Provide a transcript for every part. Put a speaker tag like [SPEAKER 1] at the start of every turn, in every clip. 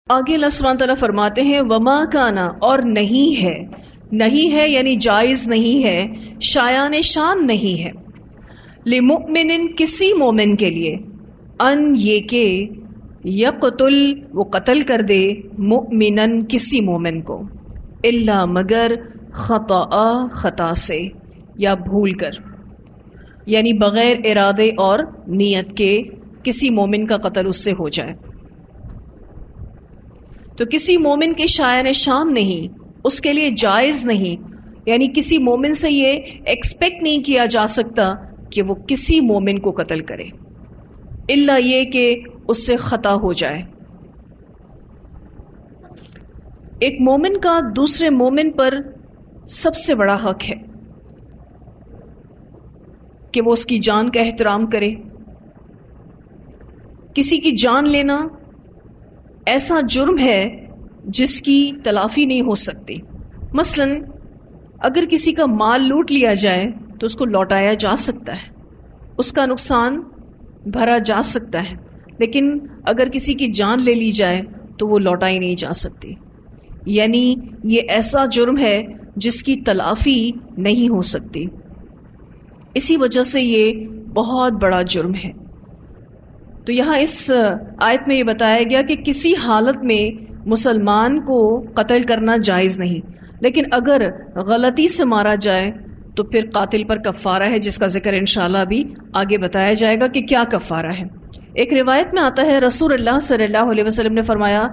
[SPEAKER 1] آگے اللہ سبحانہ تعالیٰ فرماتے ہیں وما کانا، اور نہیں ہے، نہیں ہے یعنی جائز نہیں ہے، شایان شان نہیں ہے، لمؤمن کسی مومن کے لیے، ان یہ کہ یقتل وہ قتل کر دے، مؤمنن کسی مومن کو، الا مگر خطأ خطا سے یا بھول کر، یعنی بغیر ارادے اور نیت کے کسی مومن کا قتل اس سے ہو جائے تو کسی مومن کے شایان شان نہیں، اس کے لیے جائز نہیں، یعنی کسی مومن سے یہ ایکسپیکٹ نہیں کیا جا سکتا کہ وہ کسی مومن کو قتل کرے، الا یہ کہ اس سے خطا ہو جائے۔ ایک مومن کا دوسرے مومن پر سب سے بڑا حق ہے کہ وہ اس کی جان کا احترام کرے۔ کسی کی جان لینا ایسا جرم ہے جس کی تلافی نہیں ہو سکتی۔ مثلا اگر کسی کا مال لوٹ لیا جائے تو اس کو لوٹایا جا سکتا ہے، اس کا نقصان بھرا جا سکتا ہے، لیکن اگر کسی کی جان لے لی جائے تو وہ لوٹائی نہیں جا سکتی، یعنی یہ ایسا جرم ہے جس کی تلافی نہیں ہو سکتی، اسی وجہ سے یہ بہت بڑا جرم ہے۔ تو یہاں اس آیت میں یہ بتایا گیا کہ کسی حالت میں مسلمان کو قتل کرنا جائز نہیں، لیکن اگر غلطی سے مارا جائے تو پھر قاتل پر کفارہ ہے، جس کا ذکر انشاءاللہ بھی آگے بتایا جائے گا کہ کیا کفارہ ہے۔ ایک روایت میں آتا ہے رسول اللہ صلی اللہ علیہ وسلم نے فرمایا،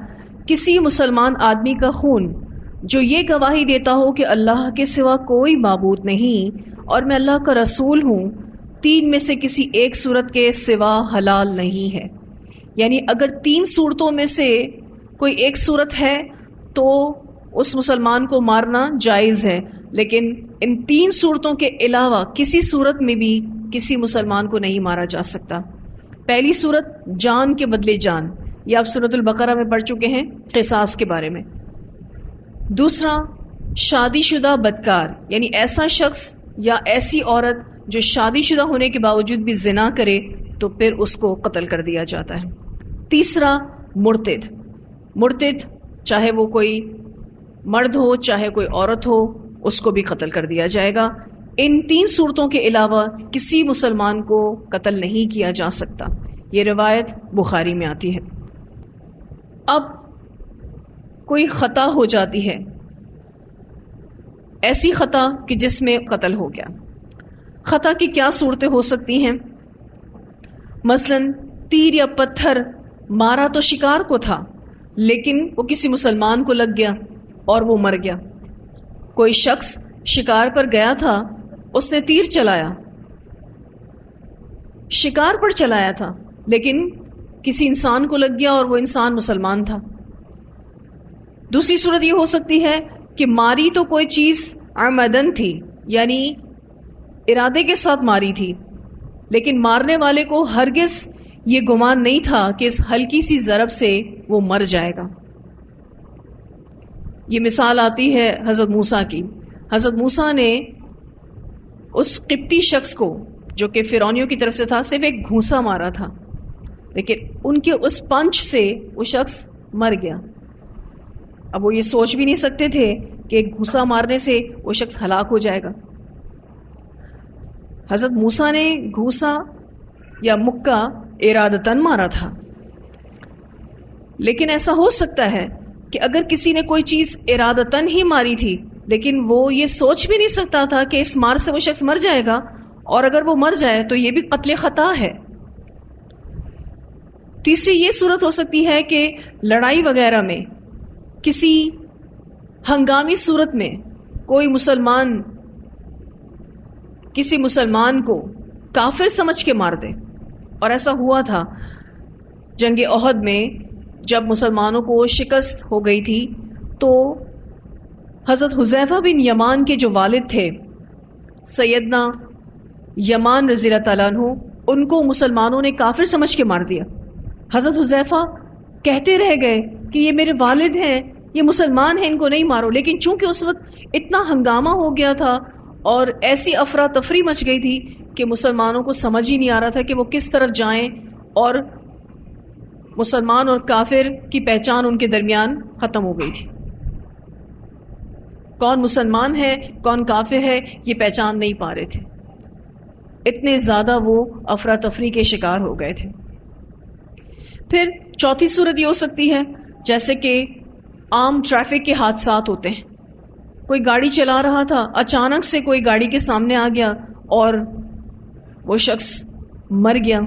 [SPEAKER 1] کسی مسلمان آدمی کا خون جو یہ گواہی دیتا ہو کہ اللہ کے سوا کوئی معبود نہیں اور میں اللہ کا رسول ہوں، تین میں سے کسی ایک صورت کے سوا حلال نہیں ہے، یعنی اگر تین صورتوں میں سے کوئی ایک صورت ہے تو اس مسلمان کو مارنا جائز ہے، لیکن ان تین صورتوں کے علاوہ کسی صورت میں بھی کسی مسلمان کو نہیں مارا جا سکتا۔ پہلی صورت جان کے بدلے جان، یہ آپ سورۃ البقرہ میں پڑھ چکے ہیں قصاص کے بارے میں۔ دوسرا شادی شدہ بدکار، یعنی ایسا شخص یا ایسی عورت جو شادی شدہ ہونے کے باوجود بھی زنا کرے تو پھر اس کو قتل کر دیا جاتا ہے۔ تیسرا مرتد، مرتد چاہے وہ کوئی مرد ہو چاہے کوئی عورت ہو، اس کو بھی قتل کر دیا جائے گا۔ ان تین صورتوں کے علاوہ کسی مسلمان کو قتل نہیں کیا جا سکتا، یہ روایت بخاری میں آتی ہے۔ اب کوئی خطا ہو جاتی ہے، ایسی خطا کہ جس میں قتل ہو گیا۔ خطا کی کیا صورتیں ہو سکتی ہیں؟ مثلا تیر یا پتھر مارا تو شکار کو تھا، لیکن وہ کسی مسلمان کو لگ گیا اور وہ مر گیا۔ کوئی شخص شکار پر گیا تھا، اس نے تیر چلایا، شکار پر چلایا تھا، لیکن کسی انسان کو لگ گیا اور وہ انسان مسلمان تھا۔ دوسری صورت یہ ہو سکتی ہے کہ ماری تو کوئی چیز عمدن تھی، یعنی ارادے کے ساتھ ماری تھی، لیکن مارنے والے کو ہرگز یہ گمان نہیں تھا کہ اس ہلکی سی ضرب سے وہ مر جائے گا۔ یہ مثال آتی ہے حضرت موسیٰ کی۔ حضرت موسیٰ نے اس قبطی شخص کو جو کہ فرعونیوں کی طرف سے تھا صرف ایک گھونسا مارا تھا، لیکن ان کے اس پنچ سے وہ شخص مر گیا۔ اب وہ یہ سوچ بھی نہیں سکتے تھے کہ ایک گھونسا مارنے سے وہ شخص ہلاک ہو جائے گا۔ حضرت موسیٰ نے گھونسا یا مکہ ارادتاً مارا تھا، لیکن ایسا ہو سکتا ہے کہ اگر کسی نے کوئی چیز ارادتاً ہی ماری تھی لیکن وہ یہ سوچ بھی نہیں سکتا تھا کہ اس مار سے وہ شخص مر جائے گا، اور اگر وہ مر جائے تو یہ بھی قتل خطا ہے۔ تیسری یہ صورت ہو سکتی ہے کہ لڑائی وغیرہ میں کسی ہنگامی صورت میں کوئی مسلمان کسی مسلمان کو کافر سمجھ کے مار دے، اور ایسا ہوا تھا جنگ احد میں جب مسلمانوں کو شکست ہو گئی تھی تو حضرت حذیفہ بن یمان کے جو والد تھے سیدنا یمان رضی اللہ تعالیٰ عنہ، ان کو مسلمانوں نے کافر سمجھ کے مار دیا۔ حضرت حذیفہ کہتے رہ گئے کہ یہ میرے والد ہیں، یہ مسلمان ہیں، ان کو نہیں مارو، لیکن چونکہ اس وقت اتنا ہنگامہ ہو گیا تھا اور ایسی افراتفری مچ گئی تھی کہ مسلمانوں کو سمجھ ہی نہیں آ رہا تھا کہ وہ کس طرف جائیں اور مسلمان اور کافر کی پہچان ان کے درمیان ختم ہو گئی تھی. کون مسلمان ہے کون کافر ہے یہ پہچان نہیں پا رہے تھے، اتنے زیادہ وہ افراتفری کے شکار ہو گئے تھے. پھر چوتھی صورت یہ ہو سکتی ہے جیسے کہ عام ٹریفک کے حادثات ہوتے ہیں. کوئی گاڑی چلا رہا تھا، اچانک سے کوئی گاڑی کے سامنے آ گیا اور وہ شخص مر گیا.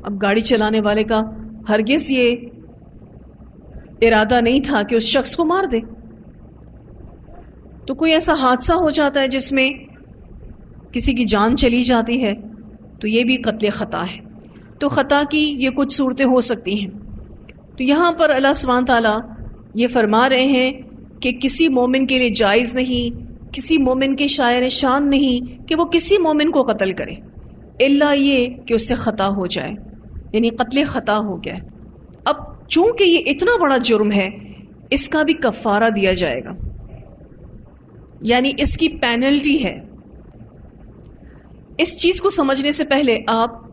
[SPEAKER 1] اب گاڑی چلانے والے کا ہرگز یہ ارادہ نہیں تھا کہ اس شخص کو مار دے. تو کوئی ایسا حادثہ ہو جاتا ہے جس میں کسی کی جان چلی جاتی ہے تو یہ بھی قتل خطا ہے. تو خطا کی یہ کچھ صورتیں ہو سکتی ہیں. تو یہاں پر اللہ سبحانہ تعالیٰ یہ فرما رہے ہیں کہ کسی مومن کے لیے جائز نہیں، کسی مومن کے شائر شان نہیں کہ وہ کسی مومن کو قتل کرے الا یہ کہ اس سے خطا ہو جائے، یعنی قتل خطا ہو گیا. اب چونکہ یہ اتنا بڑا جرم ہے اس کا بھی کفارہ دیا جائے گا، یعنی اس کی پینلٹی ہے. اس چیز کو سمجھنے سے پہلے آپ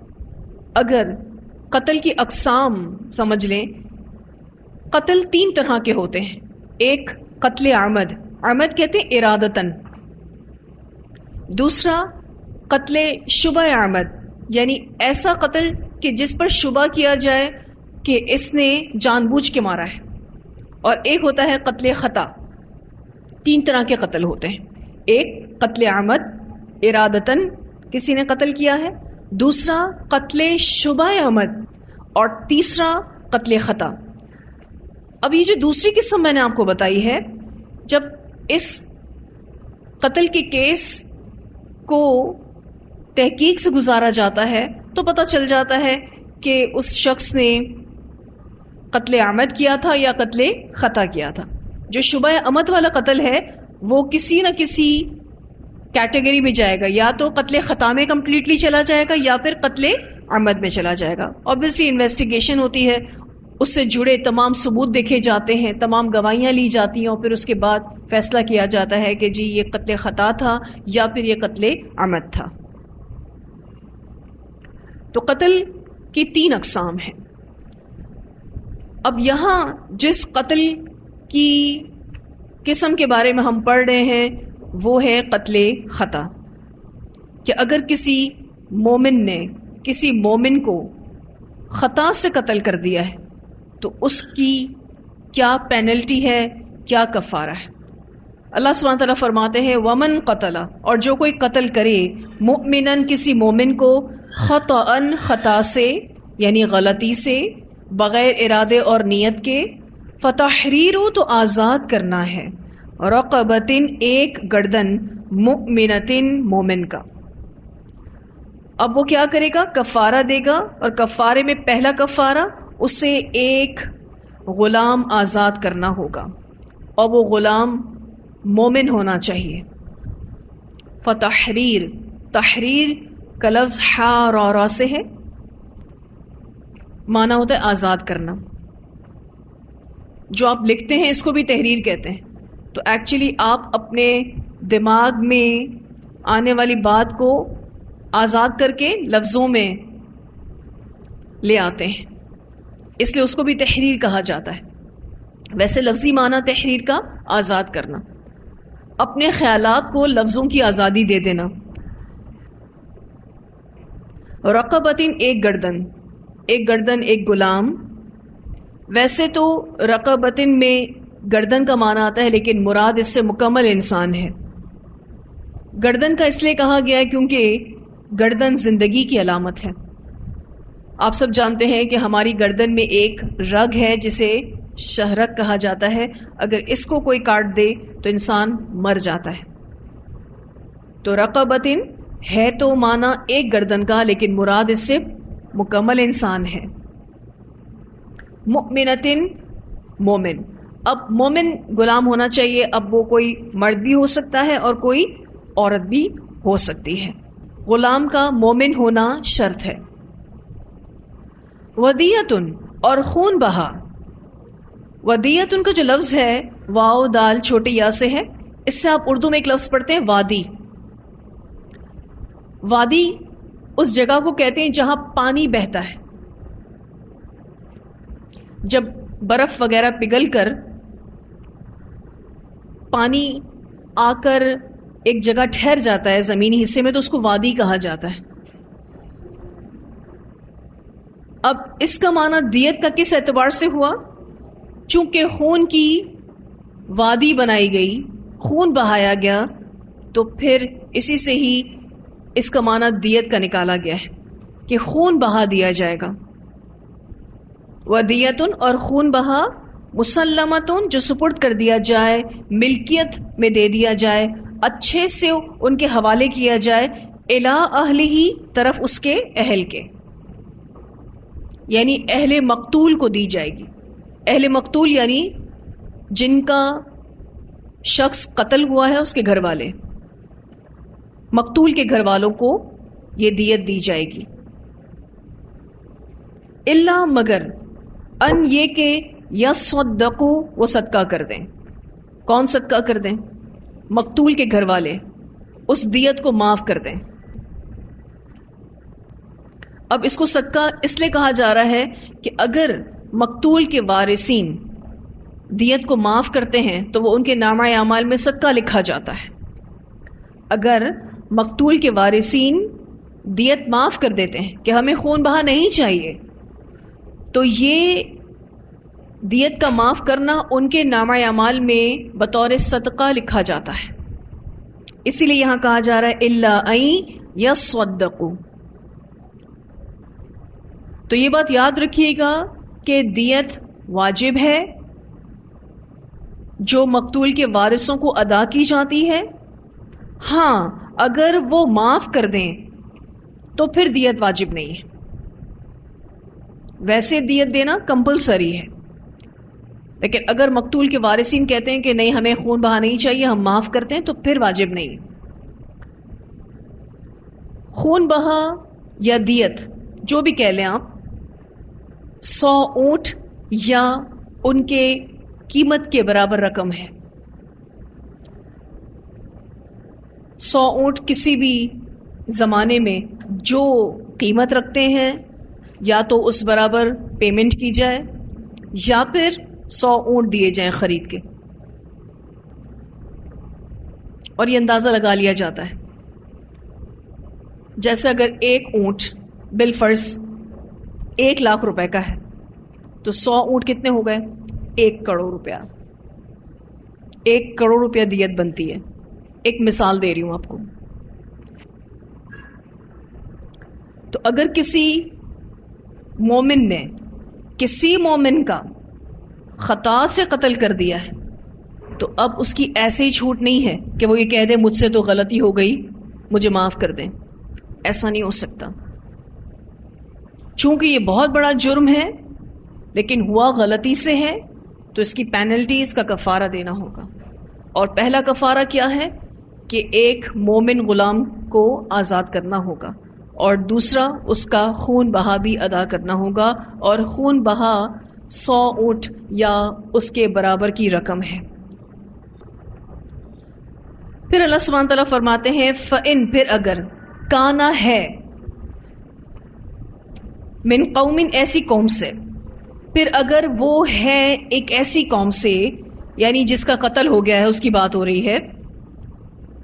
[SPEAKER 1] اگر قتل کی اقسام سمجھ لیں، قتل 3 طرح کے ہوتے ہیں. ایک قتل عمد، عمد کہتے ہیں ارادتاً. دوسرا قتل شبہ عمد، یعنی ایسا قتل کہ جس پر شبہ کیا جائے کہ اس نے جان بوجھ کے مارا ہے. اور ایک ہوتا ہے قتل خطا. 3 طرح کے قتل ہوتے ہیں. ایک قتل عمد، ارادتاً کسی نے قتل کیا ہے. دوسرا قتل شبہ عمد، اور تیسرا قتل خطا. اب یہ جو دوسری قسم میں نے آپ کو بتائی ہے، جب اس قتل کے کیس کو تحقیق سے گزارا جاتا ہے تو پتہ چل جاتا ہے کہ اس شخص نے قتل عمد کیا تھا یا قتل خطا کیا تھا. جو شبہ عمد والا قتل ہے وہ کسی نہ کسی کیٹیگری میں جائے گا، یا تو قتل خطا میں کمپلیٹلی چلا جائے گا یا پھر قتل عمد میں چلا جائے گا. obviously انویسٹیگیشن ہوتی ہے، اس سے جڑے تمام ثبوت دیکھے جاتے ہیں، تمام گواہیاں لی جاتی ہیں، اور پھر اس کے بعد فیصلہ کیا جاتا ہے کہ جی یہ قتل خطا تھا یا پھر یہ قتل عمد تھا. تو قتل کی 3 اقسام ہیں. اب یہاں جس قتل کی قسم کے بارے میں ہم پڑھ رہے ہیں وہ ہے قتل خطا، کہ اگر کسی مومن نے کسی مومن کو خطا سے قتل کر دیا ہے تو اس کی کیا پینلٹی ہے، کیا کفارہ ہے. اللہ سبحانہ تعالیٰ فرماتے ہیں ومن قتل، اور جو کوئی قتل کرے مؤمنن کسی مومن کو خطأً خطا سے یعنی غلطی سے بغیر ارادے اور نیت کے، فتحریر تو آزاد کرنا ہے، رقبتن ایک گردن، مؤمنتن مومن کا. اب وہ کیا کرے گا؟ کفارہ دے گا، اور کفارے میں پہلا کفارہ اسے ایک غلام آزاد کرنا ہوگا، اور وہ غلام مومن ہونا چاہیے. فتحریر، تحریر کا لفظ حا را سے ہے، معنی ہوتا ہے آزاد کرنا. جو آپ لکھتے ہیں اس کو بھی تحریر کہتے ہیں. تو ایکچولی آپ اپنے دماغ میں آنے والی بات کو آزاد کر کے لفظوں میں لے آتے ہیں، اس لیے اس کو بھی تحریر کہا جاتا ہے. ویسے لفظی معنی تحریر کا آزاد کرنا، اپنے خیالات کو لفظوں کی آزادی دے دینا. رقبتن ایک گردن، ایک گردن ایک غلام. ویسے تو رقبتن میں گردن کا معنی آتا ہے لیکن مراد اس سے مکمل انسان ہے. گردن کا اس لیے کہا گیا ہے کیونکہ گردن زندگی کی علامت ہے. آپ سب جانتے ہیں کہ ہماری گردن میں ایک رگ ہے جسے شہرک کہا جاتا ہے، اگر اس کو کوئی کاٹ دے تو انسان مر جاتا ہے. تو رقبتن ہے تو معنی ایک گردن کا لیکن مراد اس سے مکمل انسان ہے. مؤمنتن مومن، اب مومن غلام ہونا چاہیے. اب وہ کوئی مرد بھی ہو سکتا ہے اور کوئی عورت بھی ہو سکتی ہے. غلام کا مومن ہونا شرط ہے. ودیتن، اور خون بہا. ودیتن کا جو لفظ ہے واو دال چھوٹے یا سے ہے، اس سے آپ اردو میں ایک لفظ پڑھتے ہیں وادی. وادی اس جگہ کو کہتے ہیں جہاں پانی بہتا ہے. جب برف وغیرہ پگھل کر پانی آ کر ایک جگہ ٹھہر جاتا ہے زمینی حصے میں تو اس کو وادی کہا جاتا ہے. اب اس کا معنی دیت کا کس اعتبار سے ہوا؟ چونکہ خون کی وادی بنائی گئی، خون بہایا گیا، تو پھر اسی سے ہی اس کا معنی دیت کا نکالا گیا ہے کہ خون بہا دیا جائے گا. ودیتن اور خون بہا، مسلمتن جو سپرد کر دیا جائے، ملکیت میں دے دیا جائے، اچھے سے ان کے حوالے کیا جائے، الی اہلہ طرف اس کے اہل کے، یعنی اہل مقتول کو دی جائے گی. اہل مقتول یعنی جن کا شخص قتل ہوا ہے اس کے گھر والے، مقتول کے گھر والوں کو یہ دیت دی جائے گی. الا مگر ان یہ کہ یصدقو وہ صدقہ کر دیں. کون صدقہ کر دیں؟ مقتول کے گھر والے اس دیت کو معاف کر دیں. اب اس کو صدقہ اس لیے کہا جا رہا ہے کہ اگر مقتول کے وارثین دیت کو معاف کرتے ہیں تو وہ ان کے نامہ اعمال میں صدقہ لکھا جاتا ہے. اگر مقتول کے وارثین دیت معاف کر دیتے ہیں کہ ہمیں خون بہا نہیں چاہیے، تو یہ دیت کا معاف کرنا ان کے نامہ اعمال میں بطور صدقہ لکھا جاتا ہے. اسی لیے یہاں کہا جا رہا ہے الا ان یصدقوا. تو یہ بات یاد رکھیے گا کہ دیت واجب ہے جو مقتول کے وارثوں کو ادا کی جاتی ہے. ہاں اگر وہ معاف کر دیں تو پھر دیت واجب نہیں ہے. ویسے دیت دینا کمپلسری ہے، لیکن اگر مقتول کے وارثین کہتے ہیں کہ نہیں ہمیں خون بہا نہیں چاہیے، ہم معاف کرتے ہیں، تو پھر واجب نہیں. خون بہا یا دیت جو بھی کہہ لیں آپ، 100 اونٹ یا ان کے قیمت کے برابر رقم ہے. 100 اونٹ کسی بھی زمانے میں جو قیمت رکھتے ہیں یا تو اس برابر پیمنٹ کی جائے یا پھر 100 اونٹ دیے جائیں خرید کے، اور یہ اندازہ لگا لیا جاتا ہے. جیسے اگر ایک اونٹ بالفرض 1 لاکھ روپے کا ہے تو 100 اونٹ کتنے ہو گئے؟ 1 کروڑ روپیہ. 1 کروڑ روپیہ دیت بنتی ہے. ایک مثال دے رہی ہوں آپ کو. تو اگر کسی مومن نے کسی مومن کا خطا سے قتل کر دیا ہے تو اب اس کی ایسے ہی چھوٹ نہیں ہے کہ وہ یہ کہہ دے مجھ سے تو غلطی ہو گئی، مجھے معاف کر دیں. ایسا نہیں ہو سکتا، چونکہ یہ بہت بڑا جرم ہے لیکن ہوا غلطی سے ہے، تو اس کی پینلٹی، اس کا کفارہ دینا ہوگا. اور پہلا کفارہ کیا ہے کہ ایک مومن غلام کو آزاد کرنا ہوگا، اور دوسرا اس کا خون بہا بھی ادا کرنا ہوگا، اور خون بہا 100 اونٹ یا اس کے برابر کی رقم ہے. پھر اللہ سبحانہ تعالیٰ فرماتے ہیں فَإِن پھر اگر کانا ہے من قوم ایسی قوم سے، پھر اگر وہ ہے ایک ایسی قوم سے، یعنی جس کا قتل ہو گیا ہے اس کی بات ہو رہی ہے،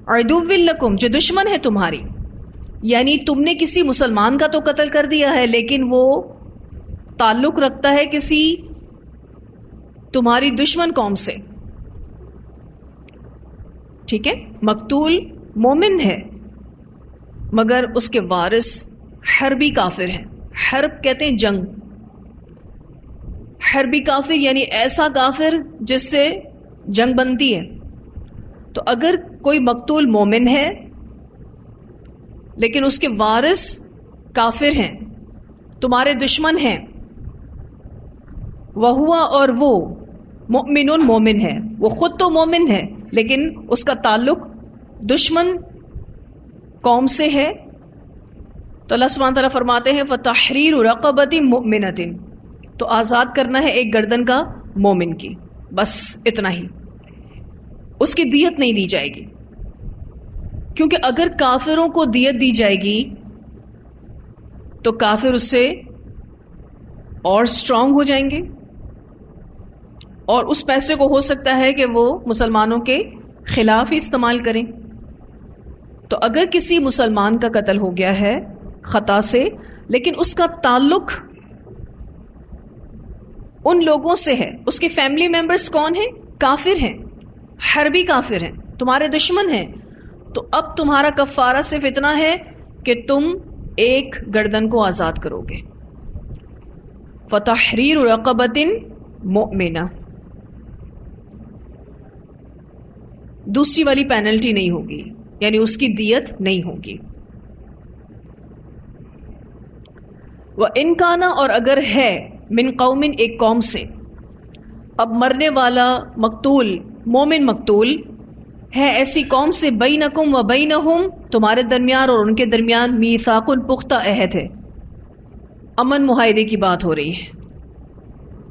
[SPEAKER 1] عدو لکم جو دشمن ہے تمہاری، یعنی تم نے کسی مسلمان کا تو قتل کر دیا ہے لیکن وہ تعلق رکھتا ہے کسی تمہاری دشمن قوم سے. ٹھیک ہے، مقتول مومن ہے مگر اس کے وارث حربی کافر ہیں. حرب کہتے ہیں جنگ. حربی کافر یعنی ایسا کافر جس سے جنگ بنتی ہے. تو اگر کوئی مقتول مومن ہے لیکن اس کے وارث کافر ہیں، تمہارے دشمن ہیں، وہوا اور وہ مؤمن مومن ہے، وہ خود تو مومن ہے لیکن اس کا تعلق دشمن قوم سے ہے، تو اللہ سبحانہ تعالیٰ فرماتے ہیں فَتَحْرِيرُ رَقَبَةٍ مُؤْمِنَةٍ، تو آزاد کرنا ہے ایک گردن کا مومن کی، بس اتنا ہی. اس کی دیت نہیں دی جائے گی، کیونکہ اگر کافروں کو دیت دی جائے گی تو کافر اس سے اور سٹرونگ ہو جائیں گے، اور اس پیسے کو ہو سکتا ہے کہ وہ مسلمانوں کے خلاف ہی استعمال کریں. تو اگر کسی مسلمان کا قتل ہو گیا ہے خطا سے، لیکن اس کا تعلق ان لوگوں سے ہے، اس کے فیملی ممبرز کون ہیں؟ کافر ہیں، حربی کافر ہیں، تمہارے دشمن ہیں، تو اب تمہارا کفارہ صرف اتنا ہے کہ تم ایک گردن کو آزاد کرو گے. فَتَحْرِيرُ رَقَبَةٍ مُؤْمِنَةٍ. دوسری والی پینلٹی نہیں ہوگی، یعنی اس کی دیت نہیں ہوگی. وَإِنْ كَانَ، اور اگر ہے، من قوم، ایک قوم سے، اب مرنے والا مقتول مومن مقتول ہے ایسی قوم سے، بینکم و بینہم، تمہارے درمیان اور ان کے درمیان، میثاق، پختہ عہد ہے، امن معاہدے کی بات ہو رہی ہے،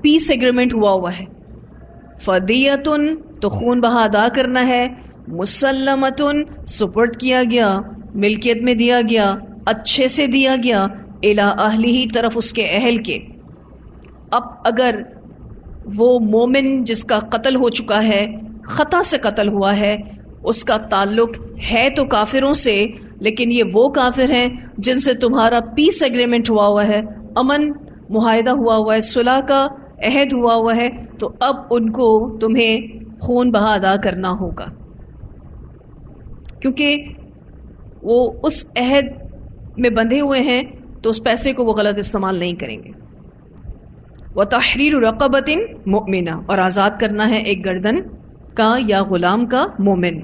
[SPEAKER 1] پیس ایگریمنٹ ہوا ہے. فدیتن، تو خون بہا ادا کرنا ہے، مسلمتن، سپرد کیا گیا، ملکیت میں دیا گیا، اچھے سے دیا گیا، الی اہلہ، طرف اس کے اہل کے. اب اگر وہ مومن جس کا قتل ہو چکا ہے، خطا سے قتل ہوا ہے، اس کا تعلق ہے تو کافروں سے، لیکن یہ وہ کافر ہیں جن سے تمہارا پیس ایگریمنٹ ہوا ہے، امن معاہدہ ہوا ہے، صلح کا عہد ہوا ہے، تو اب ان کو تمہیں خون بہا ادا کرنا ہوگا، کیونکہ وہ اس عہد میں بندھے ہوئے ہیں، تو اس پیسے کو وہ غلط استعمال نہیں کریں گے. وَتَحْرِيرُ رَقَبَةٍ مُؤْمِنَةٍ، اور آزاد کرنا ہے ایک گردن کا یا غلام کا مومن.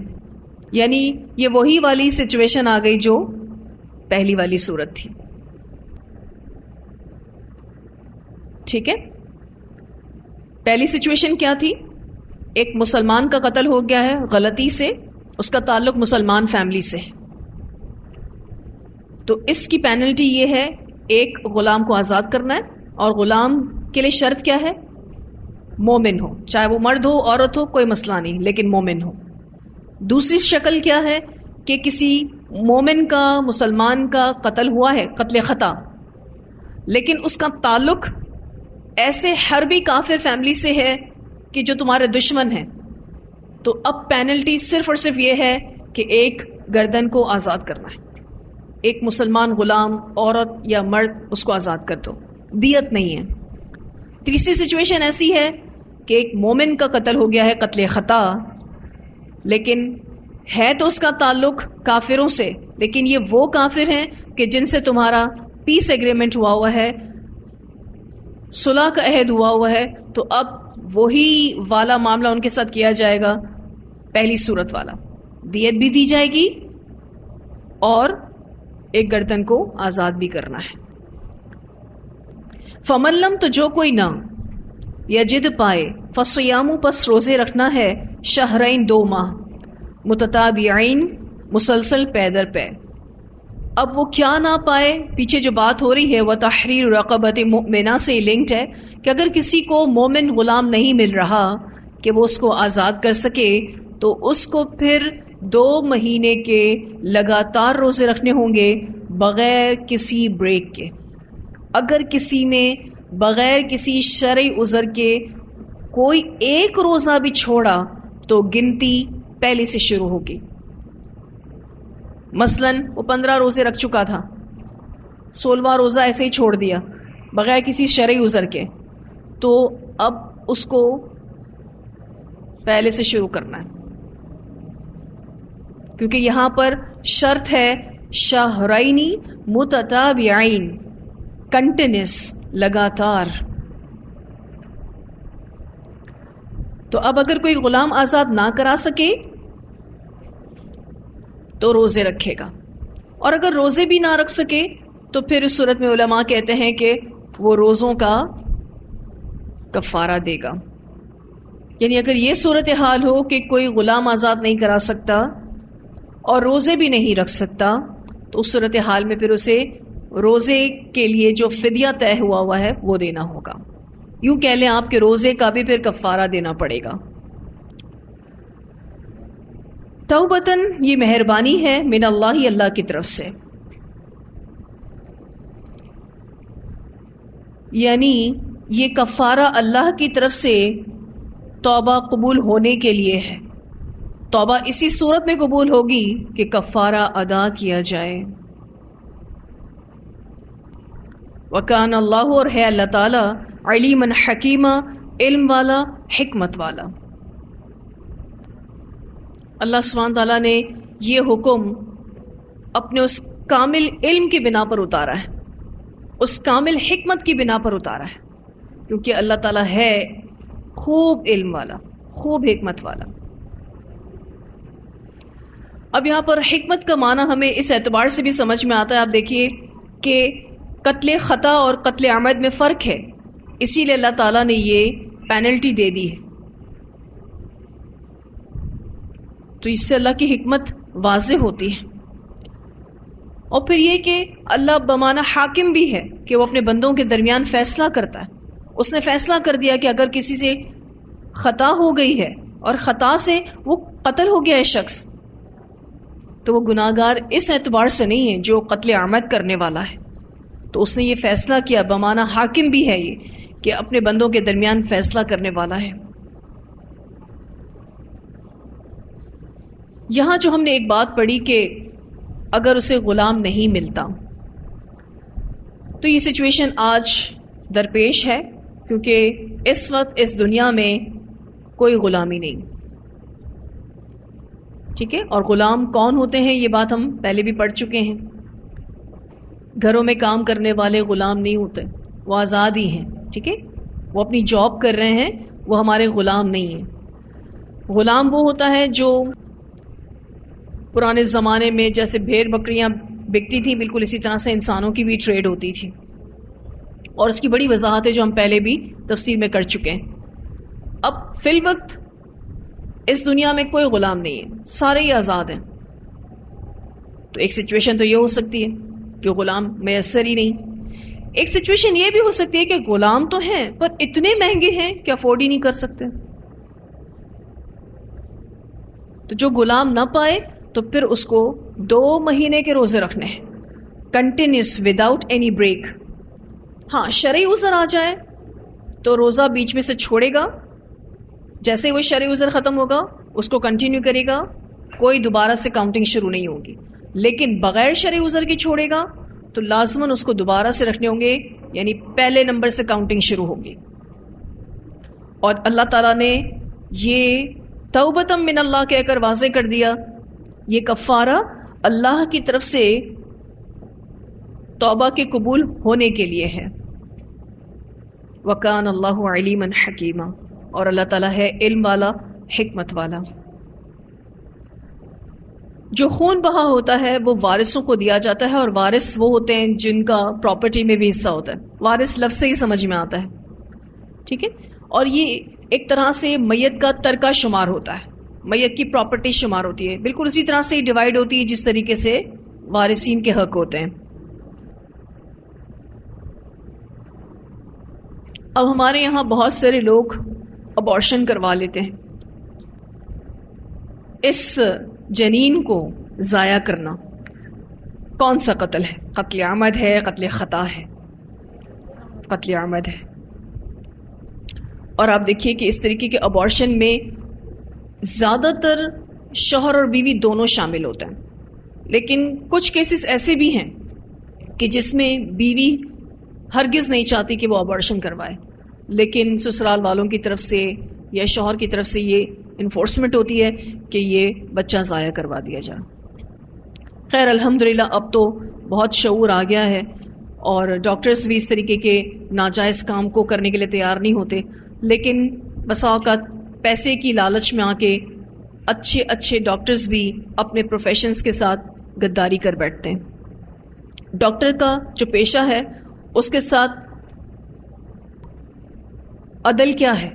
[SPEAKER 1] یعنی یہ وہی والی سچویشن آ گئی جو پہلی والی صورت تھی. ٹھیک ہے، پہلی سچویشن کیا تھی؟ ایک مسلمان کا قتل ہو گیا ہے غلطی سے، اس کا تعلق مسلمان فیملی سے، تو اس کی پینلٹی یہ ہے، ایک غلام کو آزاد کرنا ہے، اور غلام کے لیے شرط کیا ہے؟ مومن ہو، چاہے وہ مرد ہو عورت ہو کوئی مسئلہ نہیں، لیکن مومن ہو. دوسری شکل کیا ہے کہ کسی مومن کا مسلمان کا قتل ہوا ہے، قتل خطا، لیکن اس کا تعلق ایسے حربی کافر فیملی سے ہے کہ جو تمہارے دشمن ہیں، تو اب پینلٹی صرف اور صرف یہ ہے کہ ایک گردن کو آزاد کرنا ہے، ایک مسلمان غلام عورت یا مرد اس کو آزاد کر دو، دیت نہیں ہے. تیسری سچویشن ایسی ہے کہ ایک مومن کا قتل ہو گیا ہے قتل خطا، لیکن ہے تو اس کا تعلق کافروں سے، لیکن یہ وہ کافر ہیں کہ جن سے تمہارا پیس ایگریمنٹ ہوا ہے، صلح کا عہد ہوا ہے، تو اب وہی والا معاملہ ان کے ساتھ کیا جائے گا، پہلی صورت والا، دیت بھی دی جائے گی اور ایک گردن کو آزاد بھی کرنا ہے. فمن لم، تو جو کوئی نہ، یجد پائے، فصیام، پس روزے رکھنا ہے، شہرین 2 ماہ، متتابعین، مسلسل پے در پے. اب وہ کیا نہ پائے؟ پیچھے جو بات ہو رہی ہے وہ تحریر رقبۃ مؤمنہ سے لنکڈ ہے کہ اگر کسی کو مومن غلام نہیں مل رہا کہ وہ اس کو آزاد کر سکے، تو اس کو پھر 2 مہینے کے لگاتار روزے رکھنے ہوں گے بغیر کسی بریک کے. اگر کسی نے بغیر کسی شرعی عذر کے کوئی ایک روزہ بھی چھوڑا تو گنتی پہلے سے شروع ہوگی. مثلا وہ 15 روزے رکھ چکا تھا، 16واں روزہ ایسے ہی چھوڑ دیا بغیر کسی شرعی عذر کے، تو اب اس کو پہلے سے شروع کرنا ہے، کیونکہ یہاں پر شرط ہے شہرینی متتابعین، کنٹینیوس، لگاتار. تو اب اگر کوئی غلام آزاد نہ کرا سکے تو روزے رکھے گا، اور اگر روزے بھی نہ رکھ سکے تو پھر اس صورت میں علماء کہتے ہیں کہ وہ روزوں کا کفارہ دے گا. یعنی اگر یہ صورتحال ہو کہ کوئی غلام آزاد نہیں کرا سکتا اور روزے بھی نہیں رکھ سکتا، تو اس صورتحال میں پھر اسے روزے کے لیے جو فدیہ طے ہوا ہے وہ دینا ہوگا. یوں کہہ لیں آپ کے روزے کا بھی پھر کفارہ دینا پڑے گا. توبتاً، یہ مہربانی ہے، من اللہ، اللہ کی طرف سے، یعنی یہ کفارہ اللہ کی طرف سے توبہ قبول ہونے کے لیے ہے. توبہ اسی صورت میں قبول ہوگی کہ کفارہ ادا کیا جائے. وَكَانَ اللَّهُ، اور ہے اللہ تعالیٰ، عَلِيمًا حَكِيمًا، علم والا، حکمت والا. اللہ سبحانہ تعالیٰ نے یہ حکم اپنے اس کامل علم کی بنا پر اتارا ہے، اس کامل حکمت کی بنا پر اتارا ہے، کیونکہ اللہ تعالیٰ ہے خوب علم والا، خوب حکمت والا. اب یہاں پر حکمت کا معنی ہمیں اس اعتبار سے بھی سمجھ میں آتا ہے. آپ دیکھیے کہ قتل خطا اور قتل عمد میں فرق ہے، اسی لیے اللہ تعالیٰ نے یہ پینلٹی دے دی ہے. تو اس سے اللہ کی حکمت واضح ہوتی ہے. اور پھر یہ کہ اللہ بمانہ حاکم بھی ہے کہ وہ اپنے بندوں کے درمیان فیصلہ کرتا ہے. اس نے فیصلہ کر دیا کہ اگر کسی سے خطا ہو گئی ہے اور خطا سے وہ قتل ہو گیا ہے شخص، تو وہ گناہگار اس اعتبار سے نہیں ہے جو قتل عمد کرنے والا ہے. تو اس نے یہ فیصلہ کیا، بمانہ حاکم بھی ہے یہ کہ اپنے بندوں کے درمیان فیصلہ کرنے والا ہے. یہاں جو ہم نے ایک بات پڑھی کہ اگر اسے غلام نہیں ملتا، تو یہ سچویشن آج درپیش ہے، کیونکہ اس وقت اس دنیا میں کوئی غلامی نہیں. ٹھیک ہے، اور غلام کون ہوتے ہیں یہ بات ہم پہلے بھی پڑھ چکے ہیں. گھروں میں کام کرنے والے غلام نہیں ہوتے، وہ آزاد ہی ہیں. ٹھیک ہے، وہ اپنی جاب کر رہے ہیں، وہ ہمارے غلام نہیں ہیں. غلام وہ ہوتا ہے جو پرانے زمانے میں جیسے بھیڑ بکریاں بکتی تھیں، بالکل اسی طرح سے انسانوں کی بھی ٹریڈ ہوتی تھی، اور اس کی بڑی وضاحت ہے جو ہم پہلے بھی تفسیر میں کر چکے ہیں. اب فی الوقت اس دنیا میں کوئی غلام نہیں ہے، سارے ہی آزاد ہیں. تو ایک سچویشن تو یہ ہو سکتی ہے کہ غلام میسر ہی نہیں. ایک سچویشن یہ بھی ہو سکتی ہے کہ غلام تو ہیں پر اتنے مہنگے ہیں کہ افورڈ ہی نہیں کر سکتے. تو جو غلام نہ پائے تو پھر اس کو 2 مہینے کے روزے رکھنے ہیں، کنٹینیوس وداؤٹ اینی بریک. ہاں شرعی عذر آ جائے تو روزہ بیچ میں سے چھوڑے گا، جیسے وہ شرعی عذر ختم ہوگا اس کو کنٹینیو کرے گا، کوئی دوبارہ سے کاؤنٹنگ شروع نہیں ہوگی. لیکن بغیر شرعی عذر کے چھوڑے گا تو لازماً اس کو دوبارہ سے رکھنے ہوں گے، یعنی پہلے نمبر سے کاؤنٹنگ شروع ہوگی. اور اللہ تعالیٰ نے یہ توبۃ من اللہ کہہ کر واضح کر دیا، یہ کفارہ اللہ کی طرف سے توبہ کے قبول ہونے کے لیے ہے. وَكَانَ اللَّهُ عَلِيمًا حَكِيمًا، اور اللہ تعالیٰ ہے علم والا، حکمت والا. جو خون بہا ہوتا ہے وہ وارثوں کو دیا جاتا ہے، اور وارث وہ ہوتے ہیں جن کا پراپرٹی میں بھی حصہ ہوتا ہے. وارث لفظ سے ہی سمجھ میں آتا ہے. ٹھیک ہے، اور یہ ایک طرح سے میت کا ترکہ شمار ہوتا ہے، میت کی پراپرٹی شمار ہوتی ہے، بالکل اسی طرح سے ہی ڈیوائیڈ ہوتی ہے جس طریقے سے وارثین کے حق ہوتے ہیں. اب ہمارے یہاں بہت سارے لوگ ابارشن کروا لیتے ہیں. اس جنین کو ضائع کرنا کون سا قتل ہے؟ قتل عمد ہے، قتل خطا ہے؟ قتل عمد ہے. اور آپ دیکھیے کہ اس طریقے کے ابارشن میں زیادہ تر شوہر اور بیوی دونوں شامل ہوتے ہیں، لیکن کچھ کیسز ایسے بھی ہیں کہ جس میں بیوی ہرگز نہیں چاہتی کہ وہ ابارشن کروائے، لیکن سسرال والوں کی طرف سے یا شوہر کی طرف سے یہ انفورسمنٹ ہوتی ہے کہ یہ بچہ ضائع کروا دیا جائے. خیر الحمدللہ اب تو بہت شعور آ گیا ہے، اور ڈاکٹرز بھی اس طریقے کے ناجائز کام کو کرنے کے لیے تیار نہیں ہوتے، لیکن بسا اوقات پیسے کی لالچ میں آ کے اچھے اچھے ڈاکٹرز بھی اپنے پروفیشنز کے ساتھ غداری کر بیٹھتے ہیں. ڈاکٹر کا جو پیشہ ہے اس کے ساتھ عدل کیا ہے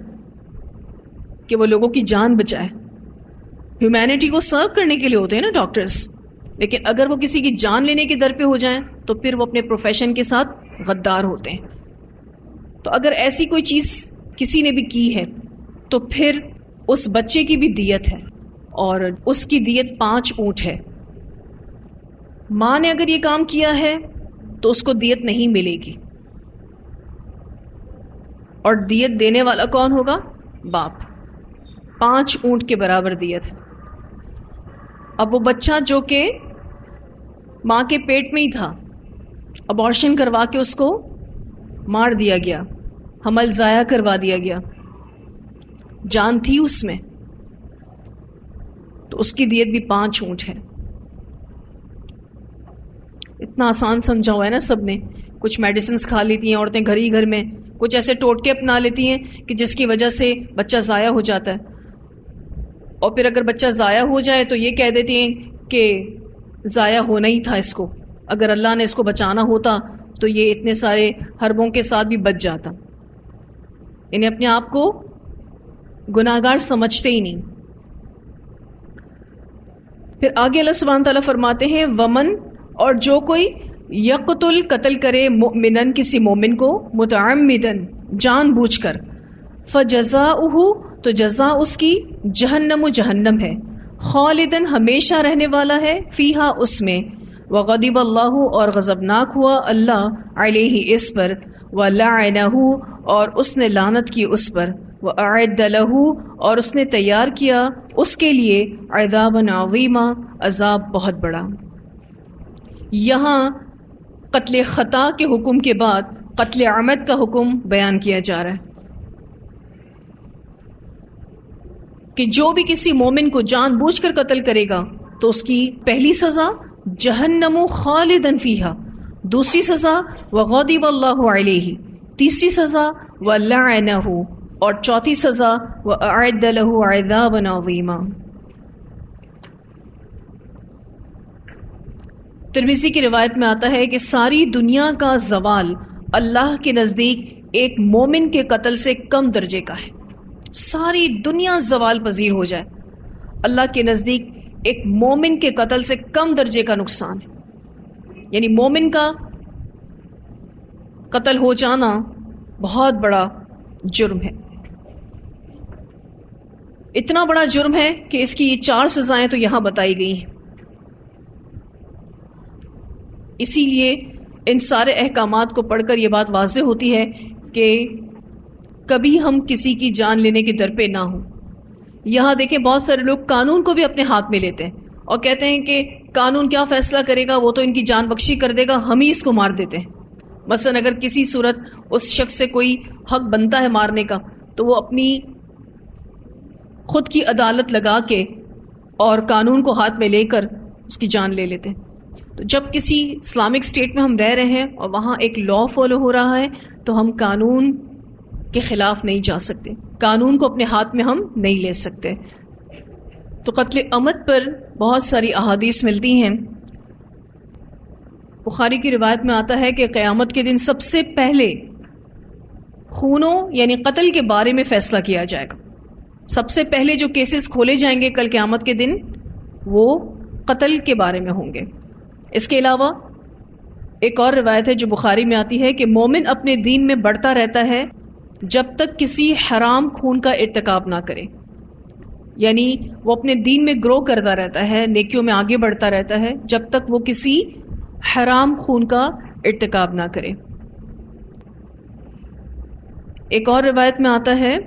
[SPEAKER 1] کہ وہ لوگوں کی جان بچائے. ہیومینٹی کو سرو کرنے کے لیے ہوتے ہیں نا ڈاکٹرز، لیکن اگر وہ کسی کی جان لینے کے در پہ ہو جائیں تو پھر وہ اپنے پروفیشن کے ساتھ غدار ہوتے ہیں. تو اگر ایسی کوئی چیز کسی نے بھی کی ہے تو پھر اس بچے کی بھی دیت ہے، اور اس کی دیت 5 اونٹ ہے. ماں نے اگر یہ کام کیا ہے تو اس کو دیت نہیں ملے گی، اور دیت دینے والا کون ہوگا؟ باپ. 5 اونٹ کے برابر دیت ہے۔ اب وہ بچہ جو کہ ماں کے پیٹ میں ہی تھا، ابارشن کروا کے اس کو مار دیا گیا، حمل ضائع کروا دیا گیا، جان تھی اس میں، تو اس کی دیت بھی 5 اونٹ ہے۔ اتنا آسان سمجھا ہوا ہے نا سب نے۔ کچھ میڈیسنز کھا لیتی ہیں عورتیں گھر ہی گھر میں، کچھ ایسے ٹوٹکے اپنا لیتی ہیں کہ جس کی وجہ سے بچہ ضائع ہو جاتا ہے، اور پھر اگر بچہ ضائع ہو جائے تو یہ کہہ دیتی ہیں کہ ضائع ہونا ہی تھا اس کو، اگر اللہ نے اس کو بچانا ہوتا تو یہ اتنے سارے حربوں کے ساتھ بھی بچ جاتا۔ یعنی اپنے آپ کو گناہگار سمجھتے ہی نہیں۔ پھر آگے اللہ سبحانہ تعالیٰ فرماتے ہیں ومن، اور جو کوئی یقتل قتل کرے مؤمنن کسی مومن کو متعمدن جان بوجھ کر، فجزاؤہ تو جزا اس کی جہنم و جہنم ہے، خالدن ہمیشہ رہنے والا ہے، فیہا اس میں، وغضب اللہ اور غضبناک ہوا اللہ علیہ اس پر، ولعنہ اور اس نے لعنت کی اس پر، وأعد لہ اور اس نے تیار کیا اس کے لیے عذابا عظیما عذاب بہت بڑا۔ یہاں قتل خطا کے حکم کے بعد قتل عمد کا حکم بیان کیا جا رہا ہے کہ جو بھی کسی مومن کو جان بوجھ کر قتل کرے گا تو اس کی پہلی سزا جہنم خالدن فیہا، دوسری سزا وغضب اللہ علیہ، تیسری سزا ولعنہ اور چوتھی سزا وأعد لہ عذابا عظیما۔ ترمذی کی روایت میں آتا ہے کہ ساری دنیا کا زوال اللہ کے نزدیک ایک مومن کے قتل سے کم درجے کا ہے۔ ساری دنیا زوال پذیر ہو جائے، اللہ کے نزدیک ایک مومن کے قتل سے کم درجے کا نقصان ہے۔ یعنی مومن کا قتل ہو جانا بہت بڑا جرم ہے، اتنا بڑا جرم ہے کہ اس کی 4 سزائیں تو یہاں بتائی گئی ہیں۔ اسی لیے ان سارے احکامات کو پڑھ کر یہ بات واضح ہوتی ہے کہ کبھی ہم کسی کی جان لینے کے در پہ نہ ہوں۔ یہاں دیکھیں بہت سارے لوگ قانون کو بھی اپنے ہاتھ میں لیتے ہیں اور کہتے ہیں کہ قانون کیا فیصلہ کرے گا، وہ تو ان کی جان بخشی کر دے گا، ہم ہی اس کو مار دیتے ہیں۔ مثلا اگر کسی صورت اس شخص سے کوئی حق بنتا ہے مارنے کا تو وہ اپنی خود کی عدالت لگا کے اور قانون کو ہاتھ میں لے کر اس کی جان لے لیتے ہیں۔ تو جب کسی اسلامک اسٹیٹ میں ہم رہ رہے ہیں اور وہاں ایک لا فالو ہو رہا ہے تو ہم قانون کے خلاف نہیں جا سکتے، قانون کو اپنے ہاتھ میں ہم نہیں لے سکتے۔ تو قتل عمد پر بہت ساری احادیث ملتی ہیں۔ بخاری کی روایت میں آتا ہے کہ قیامت کے دن سب سے پہلے خونوں یعنی قتل کے بارے میں فیصلہ کیا جائے گا۔ سب سے پہلے جو کیسز کھولے جائیں گے کل قیامت کے دن وہ قتل کے بارے میں ہوں گے۔ اس کے علاوہ ایک اور روایت ہے جو بخاری میں آتی ہے کہ مومن اپنے دین میں بڑھتا رہتا ہے جب تک کسی حرام خون کا ارتکاب نہ کرے، یعنی وہ اپنے دین میں گرو کرتا رہتا ہے، نیکیوں میں آگے بڑھتا رہتا ہے جب تک وہ کسی حرام خون کا ارتکاب نہ کرے۔ ایک اور روایت میں آتا ہے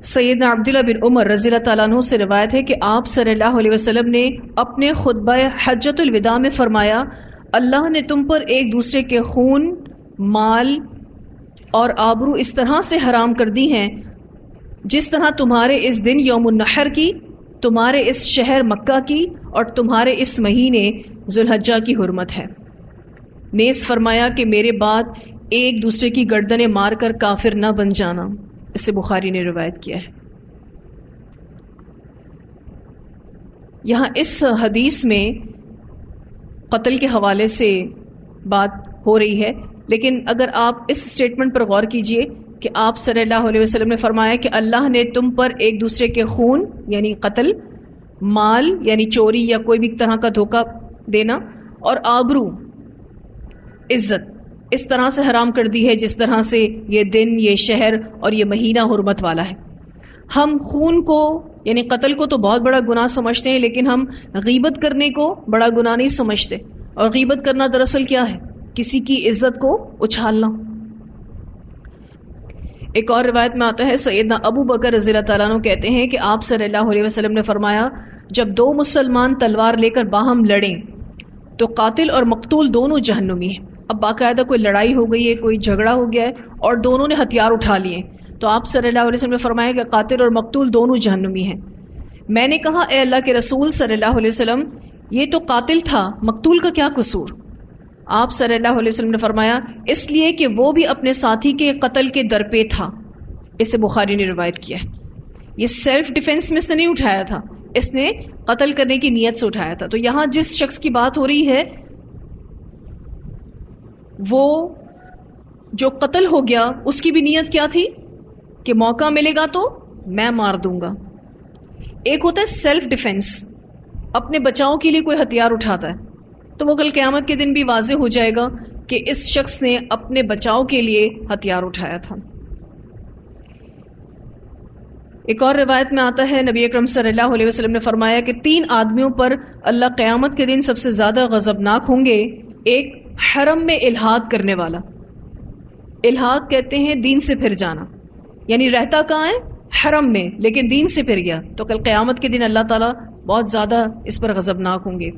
[SPEAKER 1] سیدنا عبداللہ بن عمر رضی اللہ تعالیٰ عنہ سے روایت ہے کہ آپ صلی اللہ علیہ وسلم نے اپنے خطبہ حجۃ الوداع میں فرمایا، اللہ نے تم پر ایک دوسرے کے خون، مال اور آبرو اس طرح سے حرام کر دی ہیں جس طرح تمہارے اس دن یوم النحر کی، تمہارے اس شہر مکہ کی اور تمہارے اس مہینے ذوالحجہ کی حرمت ہے۔ نیز فرمایا کہ میرے بعد ایک دوسرے کی گردنیں مار کر کافر نہ بن جانا۔ اس سے بخاری نے روایت کیا ہے۔ یہاں اس حدیث میں قتل کے حوالے سے بات ہو رہی ہے، لیکن اگر آپ اس سٹیٹمنٹ پر غور کیجئے کہ آپ صلی اللہ علیہ وسلم نے فرمایا کہ اللہ نے تم پر ایک دوسرے کے خون یعنی قتل، مال یعنی چوری یا کوئی بھی طرح کا دھوکہ دینا، اور آبرو عزت اس طرح سے حرام کر دی ہے جس طرح سے یہ دن، یہ شہر اور یہ مہینہ حرمت والا ہے۔ ہم خون کو یعنی قتل کو تو بہت بڑا گناہ سمجھتے ہیں، لیکن ہم غیبت کرنے کو بڑا گناہ نہیں سمجھتے، اور غیبت کرنا دراصل کیا ہے؟ کسی کی عزت کو اچھالنا۔ ایک اور روایت میں آتا ہے سیدنا ابو بکر رضی اللہ تعالیٰ عنہ کہتے ہیں کہ آپ صلی اللہ علیہ وسلم نے فرمایا جب دو مسلمان تلوار لے کر باہم لڑیں تو قاتل اور مقتول دونوں جہنمی ہیں. اب باقاعدہ کوئی لڑائی ہو گئی ہے, کوئی جھگڑا ہو گیا ہے اور دونوں نے ہتھیار اٹھا لیے, تو آپ صلی اللہ علیہ وسلم نے فرمایا کہ قاتل اور مقتول دونوں جہنمی ہیں. میں نے کہا اے اللہ کے رسول صلی اللہ علیہ وسلم یہ تو قاتل تھا, مقتول کا کیا قصور؟ آپ صلی اللہ علیہ وسلم نے فرمایا اس لیے کہ وہ بھی اپنے ساتھی کے قتل کے درپے تھا. اسے بخاری نے روایت کیا ہے. یہ سیلف ڈیفenس میں اس نے نہیں اٹھایا تھا, اس نے قتل کرنے کی نیت سے اٹھایا تھا. تو یہاں جس شخص کی بات ہو رہی ہے وہ جو قتل ہو گیا اس کی بھی نیت کیا تھی کہ موقع ملے گا تو میں مار دوں گا. ایک ہوتا ہے سیلف ڈیفenس, اپنے بچاؤ کے لیے کوئی ہتھیار اٹھاتا ہے, تو وہ کل قیامت کے دن بھی واضح ہو جائے گا کہ اس شخص نے اپنے بچاؤ کے لیے ہتھیار اٹھایا تھا. ایک اور روایت میں آتا ہے نبی اکرم صلی اللہ علیہ وسلم نے فرمایا کہ 3 آدمیوں پر اللہ قیامت کے دن سب سے زیادہ غضبناک ہوں گے. ایک حرم میں الحاق کرنے والا, الحاق کہتے ہیں دین سے پھر جانا, یعنی رہتا کہاں ہے حرم میں لیکن دین سے پھر گیا, تو کل قیامت کے دن اللہ تعالیٰ بہت زیادہ اس پر غضبناک ہوں گے.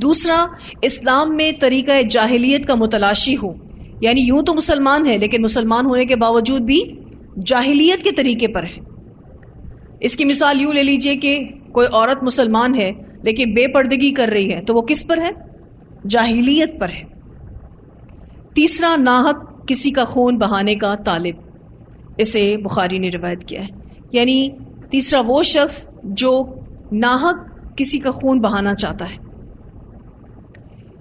[SPEAKER 1] دوسرا اسلام میں طریقہ جاہلیت کا متلاشی ہو, یعنی یوں تو مسلمان ہے لیکن مسلمان ہونے کے باوجود بھی جاہلیت کے طریقے پر ہے. اس کی مثال یوں لے لیجئے کہ کوئی عورت مسلمان ہے لیکن بے پردگی کر رہی ہے, تو وہ کس پر ہے؟ جاہلیت پر ہے. تیسرا ناحق کسی کا خون بہانے کا طالب, اسے بخاری نے روایت کیا ہے. یعنی تیسرا وہ شخص جو ناحق کسی کا خون بہانا چاہتا ہے.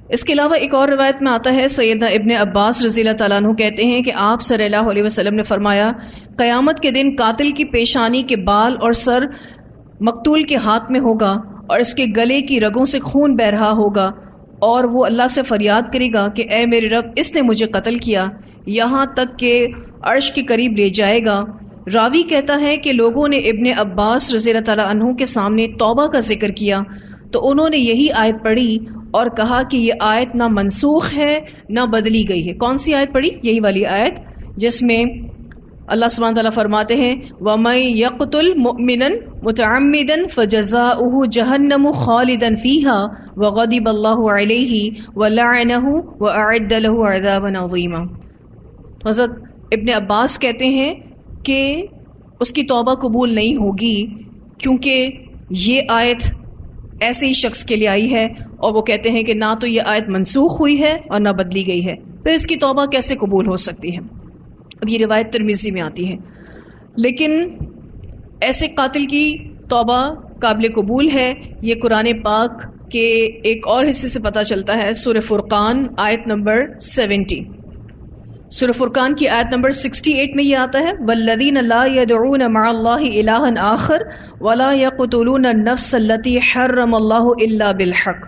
[SPEAKER 1] اس کے علاوہ ایک اور روایت میں آتا ہے سیدنا ابن عباس رضی اللہ تعالیٰ عنہ کہتے ہیں کہ آپ صلی اللہ علیہ وسلم نے فرمایا قیامت کے دن قاتل کی پیشانی کے بال اور سر مقتول کے ہاتھ میں ہوگا اور اس کے گلے کی رگوں سے خون بہ رہا ہوگا, اور وہ اللہ سے فریاد کرے گا کہ اے میرے رب اس نے مجھے قتل کیا, یہاں تک کہ عرش کے قریب لے جائے گا. راوی کہتا ہے کہ لوگوں نے ابن عباس رضی اللہ تعالیٰ عنہ کے سامنے توبہ کا ذکر کیا تو انہوں نے یہی آیت پڑھی اور کہا کہ یہ آیت نہ منسوخ ہے نہ بدلی گئی ہے. کون سی آیت پڑھی؟ یہی والی آیت جس میں اللہ سبحانہ تعالیٰ فرماتے ہیں وَمَن يَقْتُلْ مُؤْمِنًا مُتَعَمِّدًا فَجَزَاؤُهُ جَهَنَّمُ خَالِدًا فِيهَا وَغَضِبَ اللَّهُ عَلَيْهِ وَلَعَنَهُ وَأَعَدَّ لَهُ عَذَابًا عَظِيمًا. حضرت ابن عباس کہتے ہیں کہ اس کی توبہ قبول نہیں ہوگی کیونکہ یہ آیت ایسے ہی شخص کے لیے آئی ہے, اور وہ کہتے ہیں کہ نہ تو یہ آیت منسوخ ہوئی ہے اور نہ بدلی گئی ہے, پھر اس کی توبہ کیسے قبول ہو سکتی ہے؟ اب یہ روایت ترمذی میں آتی ہے, لیکن ایسے قاتل کی توبہ قابل قبول ہے. یہ قرآن پاک کے ایک اور حصے سے پتہ چلتا ہے, سورہ فرقان آیت نمبر 70. سورہ فرقان کی آیت نمبر 68 میں یہ آتا ہے والذین لا يدعون مع اللہ الہا آخر ولا يقتلون النفس التي حرم اللہ الا بالحق.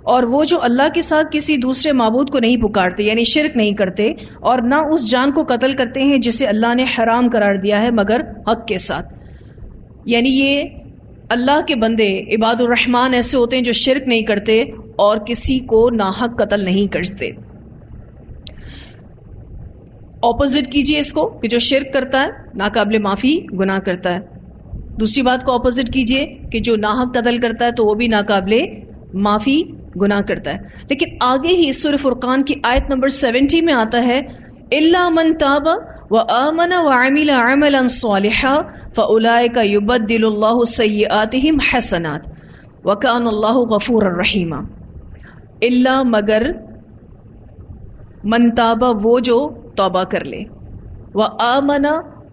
[SPEAKER 1] اور وہ جو اللہ کے ساتھ کسی دوسرے معبود کو نہیں پکارتے یعنی شرک نہیں کرتے, اور نہ اس جان کو قتل کرتے ہیں جسے اللہ نے حرام قرار دیا ہے مگر حق کے ساتھ. یعنی یہ اللہ کے بندے عباد الرحمن ایسے ہوتے ہیں جو شرک نہیں کرتے اور کسی کو ناحق قتل نہیں کرتے. اپوزٹ کیجئے اس کو کہ جو شرک کرتا ہے ناقابل معافی گناہ کرتا ہے. دوسری بات کو اپوزٹ کیجئے کہ جو ناحق قتل کرتا ہے تو وہ بھی ناقابل معافی گناہ کرتا ہے. لیکن آگے ہی سورہ فرقان کی آیت نمبر 70 میں آتا ہے الا من تاب وآمن وعمل عملا صالحا فاولئک یبدل اللہ سیئاتہم حسنات وکان اللہ غفورا رحیما. الا مگر من تاب وہ جو توبہ کر لے, وآمن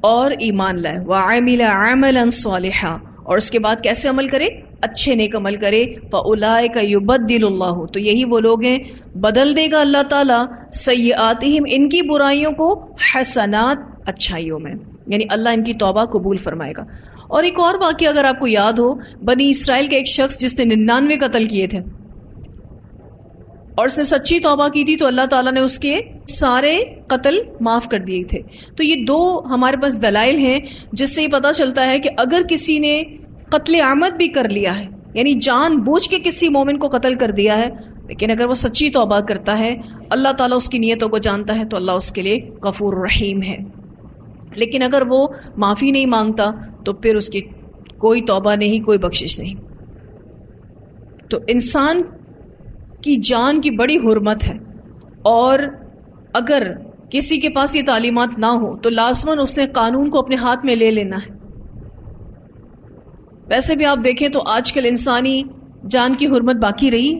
[SPEAKER 1] اور ایمان لائے, وعمل عملا صالحا اور اس کے بعد کیسے عمل کرے؟ اچھے نیک عمل کرے. فاولئک یبدل اللہ تو یہی وہ لوگ ہیں بدل دے گا اللہ تعالیٰ سیئاتہم ان کی برائیوں کو حسنات اچھائیوں میں, یعنی اللہ ان کی توبہ قبول فرمائے گا. اور ایک اور واقعہ اگر آپ کو یاد ہو, بنی اسرائیل کا ایک شخص جس نے 99 قتل کیے تھے اور اس نے سچی توبہ کی تھی تو اللہ تعالیٰ نے اس کے سارے قتل معاف کر دیے تھے. تو یہ دو ہمارے پاس دلائل ہیں جس سے یہ پتہ چلتا ہے کہ اگر کسی نے قتل عامد بھی کر لیا ہے یعنی جان بوجھ کے کسی مومن کو قتل کر دیا ہے, لیکن اگر وہ سچی توبہ کرتا ہے اللہ تعالیٰ اس کی نیتوں کو جانتا ہے تو اللہ اس کے لیے غفور رحیم ہے. لیکن اگر وہ معافی نہیں مانگتا تو پھر اس کی کوئی توبہ نہیں، کوئی بخشش نہیں. تو انسان کی جان کی بڑی حرمت ہے، اور اگر کسی کے پاس یہ تعلیمات نہ ہو تو لازماً اس نے قانون کو اپنے ہاتھ میں لے لینا ہے. ویسے بھی آپ دیکھیں تو آج کل انسانی جان کی حرمت باقی رہی.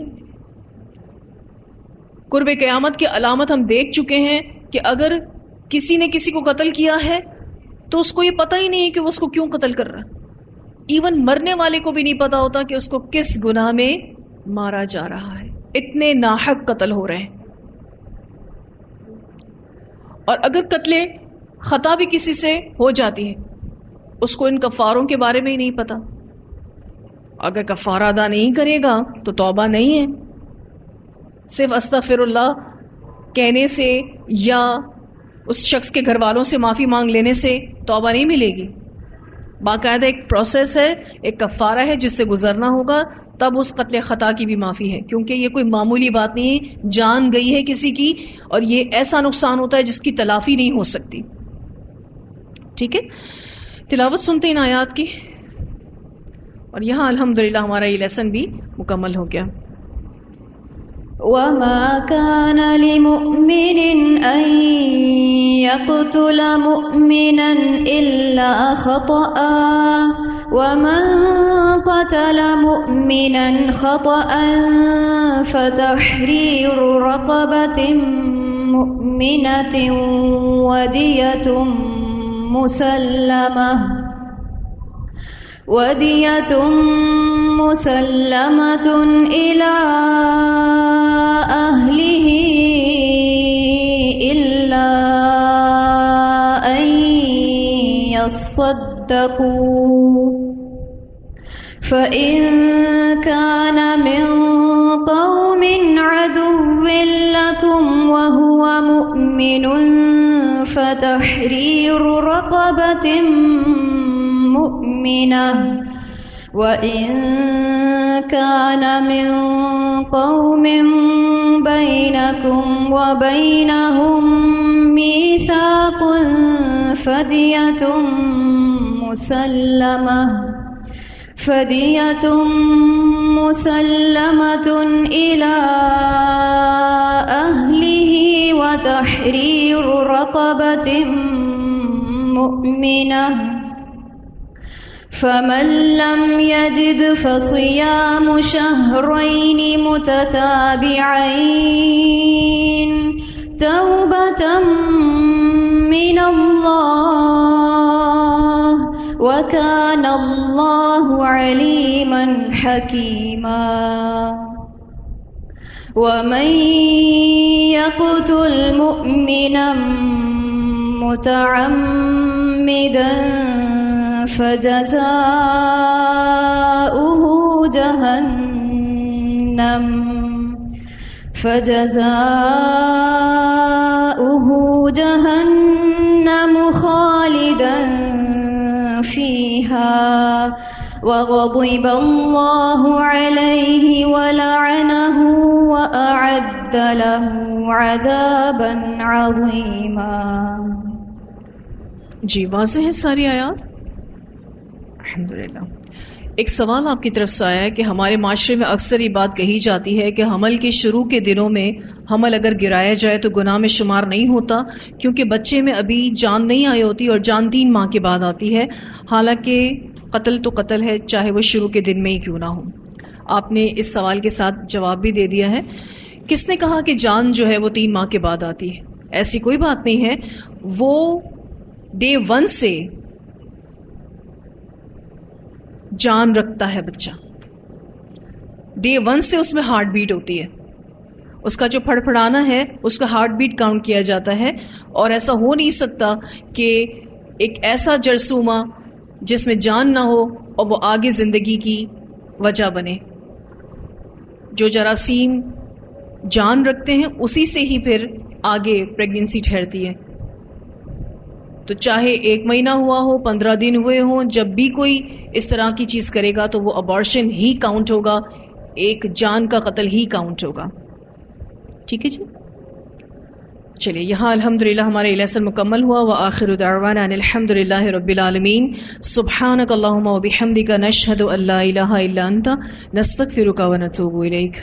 [SPEAKER 1] قرب قیامت کی علامت ہم دیکھ چکے ہیں کہ اگر کسی نے کسی کو قتل کیا ہے تو اس کو یہ پتہ ہی نہیں ہے کہ وہ اس کو کیوں قتل کر رہا ہے. ایون مرنے والے کو بھی نہیں پتا ہوتا کہ اس کو کس گناہ میں مارا جا رہا ہے. اتنے ناحق قتل ہو رہے ہیں. اور اگر قتل خطا بھی کسی سے ہو جاتی ہے، اس کو ان کفاروں کے بارے میں ہی نہیں پتا. اگر کفارہ ادا نہیں کرے گا تو توبہ نہیں ہے. صرف استغفر اللہ کہنے سے یا اس شخص کے گھر والوں سے معافی مانگ لینے سے توبہ نہیں ملے گی. باقاعدہ ایک پروسیس ہے، ایک کفارہ ہے جس سے گزرنا ہوگا، تب اس قتل خطا کی بھی معافی ہے. کیونکہ یہ کوئی معمولی بات نہیں ہے، جان گئی ہے کسی کی، اور یہ ایسا نقصان ہوتا ہے جس کی تلافی نہیں ہو سکتی. ٹھیک ہے، تلاوت سنتے ہیں ان آیات کی. اور یہاں الحمدللہ ہمارا یہ لیسن بھی مکمل ہو گیا.
[SPEAKER 2] وَمَا كَانَ لِمُؤْمِنٍ أَن يَقْتُلَ مُؤْمِنًا إِلَّا خَطَأً وَمَن قَتَلَ مُؤْمِنًا خَطَأً فَتَحْرِيرُ رَقَبَةٍ مُؤْمِنَةٍ وَدِيَةٌ مُسَلَّمَةٌ إِلَىٰ أَهْلِهِ إِلَّا أَن يَصَّدَّقُوا فَإِن كَانَ مِن قَوْمٍ عَدُوٍّ لَكُمْ وَهُوَ مُؤْمِنٌ فَتَحْرِيرُ رَقَبَةٍ مُؤْمِنَةٍ وَإِن كَانَ مِن قَوْمٍ بَيْنَكُمْ وَبَيْنَهُم مِّيثَاقٌ فَدِيَةٌ مُسَلَّمَةٌ إِلَىٰ أَهْلِهِ وَتَحْرِيرُ رَقَبَةٍ مُؤْمِنَةٍ فَمَن لَّمْ يَجِدْ فَصِيَامُ شَهْرَيْنِ مُتَتَابِعَيْنِ تَوْبَةً مِّنَ اللَّهِ وَكَانَ اللَّهُ عَلِيمًا حَكِيمًا. وَمَن يَقْتُلْ مُؤْمِنًا مُتَعَمِّدًا فَجَزَاؤُهُ جَهَنَّمُ خَالِدًا فِيهَا وَغَضِبَ اللَّهُ عَلَيْهِ وَلَعَنَهُ وَأَعَدَّ لَهُ عَذَابًا عَظِيمًا.
[SPEAKER 1] جی واضح ہے ساری آیات الحمدللہ. ایک سوال آپ کی طرف سے آیا ہے کہ ہمارے معاشرے میں اکثر یہ بات کہی جاتی ہے کہ حمل کے شروع کے دنوں میں حمل اگر گرایا جائے تو گناہ میں شمار نہیں ہوتا، کیونکہ بچے میں ابھی جان نہیں آئی ہوتی اور جان 3 ماہ کے بعد آتی ہے. حالانکہ قتل تو قتل ہے، چاہے وہ شروع کے دن میں ہی کیوں نہ ہو. آپ نے اس سوال کے ساتھ جواب بھی دے دیا ہے. کس نے کہا کہ جان جو ہے وہ 3 ماہ کے بعد آتی ہے؟ ایسی کوئی بات نہیں ہے. وہ ڈے 1 سے جان رکھتا ہے بچہ. ڈے 1 سے اس میں ہارٹ بیٹ ہوتی ہے، اس کا جو پھڑپھڑانا ہے اس کا ہارٹ بیٹ کاؤنٹ کیا جاتا ہے. اور ایسا ہو نہیں سکتا کہ ایک ایسا جرثومہ جس میں جان نہ ہو اور وہ آگے زندگی کی وجہ بنے. جو جراثیم جان رکھتے ہیں اسی سے ہی پھر آگے پریگننسی ٹھہرتی ہے. تو چاہے 1 مہینہ ہوا ہو، 15 دن ہوئے ہوں، جب بھی کوئی اس طرح کی چیز کرے گا تو وہ ابارشن ہی کاؤنٹ ہوگا، ایک جان کا قتل ہی کاؤنٹ ہوگا. ٹھیک ہے جی. چلیے یہاں الحمدللہ ہمارا یہ لیسن مکمل ہوا. وآخر دعوانا ان الحمدللہ رب العالمین. سبحانک اللہم وبحمدک نشہد ان لا الہ الا انت نستغفرک ونتوب الیک.